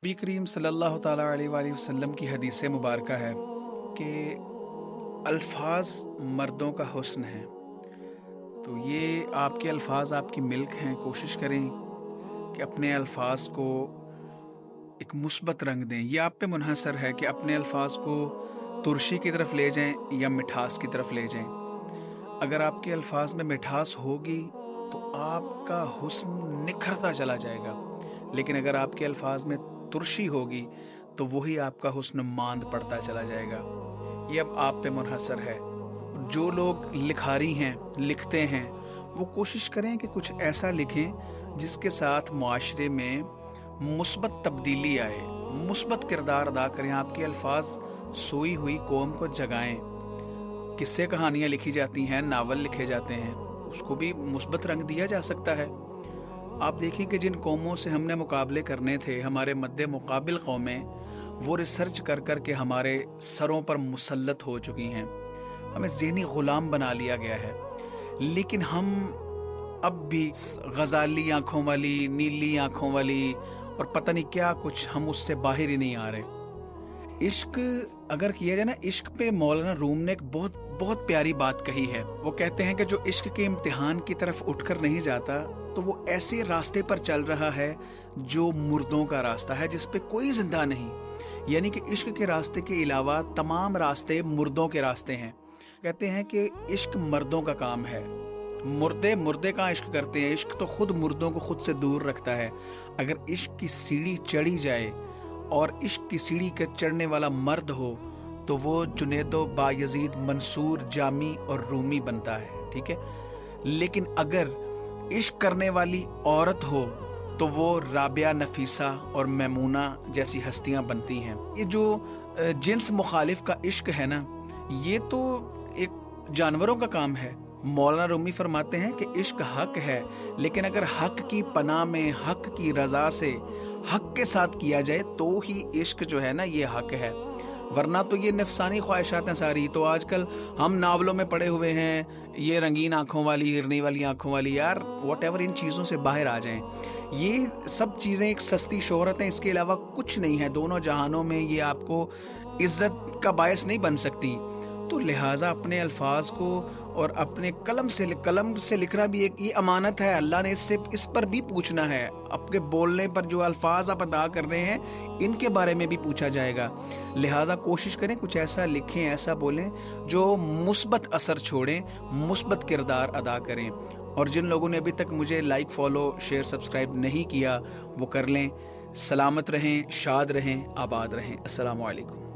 नबी करीम सल्लल्लाहु ताला अलैहि वसल्लम की हदीस मुबारका है कि अल्फाज मर्दों का हुस्न है। तो ये आपके अल्फाज आपकी मिल्क हैं। कोशिश करें कि अपने अल्फाज को एक मुस्बत रंग दें। ये आप पे मुनहसर है कि अपने अल्फाज को तुरशी की तरफ ले जाएं या मिठास की तरफ ले जाएं। अगर आपके अल्फाज में मिठास होगी तो आपका हुस्न निखरता चला जाएगा, लेकिन अगर आपके अल्फाज में तुरशी होगी तो वही आपका हुस्न मांद पड़ता चला जाएगा। ये अब आप पे मुनहसर है। जो लोग लिखारी हैं, लिखते हैं, वो कोशिश करें कि कुछ ऐसा लिखें जिसके साथ मुआशरे में मुस्बत तब्दीली आए, मुस्बत किरदार अदा करें। आपके अल्फाज सोई हुई कौम को जगाएं। किस्से कहानियाँ लिखी जाती हैं, नावल लिखे जाते हैं, उसको भी मुस्बत रंग दिया जा सकता है। आप देखें कि जिन कौमों से हमने मुकाबले करने थे, हमारे मद्दे मुकाबिल कौमें, वो रिसर्च कर कर के हमारे सरों पर मुसल्लत हो चुकी हैं। हमें ज़हनी गुलाम बना लिया गया है, लेकिन हम अब भी गजाली आंखों वाली, नीली आंखों वाली और पता नहीं क्या कुछ, हम उससे बाहर ही नहीं आ रहे। इश्क अगर किया जाए ना, इश्क पे मौलाना रूम ने एक बहुत बहुत प्यारी बात कही है। वो कहते हैं कि जो इश्क के इम्तिहान की तरफ उठकर नहीं जाता तो वो ऐसे रास्ते पर चल रहा है जो मुर्दों का रास्ता है, जिस पे कोई जिंदा नहीं। यानी कि इश्क के रास्ते के अलावा तमाम रास्ते मुर्दों के रास्ते हैं। कहते हैं कि इश्क मर्दों का काम है। मुर्दे कहाँ इश्क करते हैं? इश्क तो खुद मुर्दों को खुद से दूर रखता है। अगर इश्क की सीढ़ी चढ़ी जाए और इश्क की सीढ़ी के चढ़ने वाला मर्द हो तो वो जुनैदो, बायजीद, मंसूर, जामी और रूमी बनता है, ठीक है। लेकिन अगर इश्क करने वाली औरत हो तो वो राबिया, नफीसा और मैमूना जैसी हस्तियां बनती हैं। ये जो जिन्स मुखालिफ का इश्क है ना, ये तो एक जानवरों का काम है। मौलाना रूमी फरमाते हैं कि इश्क हक है, लेकिन अगर हक की पनाह में, हक की रजा से, हक के साथ किया जाए तो ही इश्क जो है ना, ये हक है। वरना तो ये नफसानी ख्वाहिशात हैं सारी। तो आजकल हम नावलों में पड़े हुए हैं, ये रंगीन आंखों वाली, हिरनी वाली आंखों वाली, यार वॉट एवर, इन चीज़ों से बाहर आ जाएं। ये सब चीज़ें एक सस्ती शोहरत हैं, इसके अलावा कुछ नहीं है। दोनों जहानों में ये आपको इज्जत का बायस नहीं बन सकती। तो लिहाजा अपने अल्फाज को और अपने कलम से लिखना भी एक ये अमानत है। अल्लाह ने इस पर भी पूछना है। आपके बोलने पर जो अल्फाज आप अदा कर रहे हैं, इनके बारे में भी पूछा जाएगा। लिहाजा कोशिश करें कुछ ऐसा लिखें, ऐसा बोलें जो मुस्बत असर छोड़ें, मुस्बत किरदार अदा करें। और जिन लोगों ने अभी तक मुझे लाइक, फॉलो, शेयर, सब्सक्राइब नहीं किया, वो कर लें। सलामत रहें, शाद रहें, आबाद रहें। अस्सलामु अलैकुम।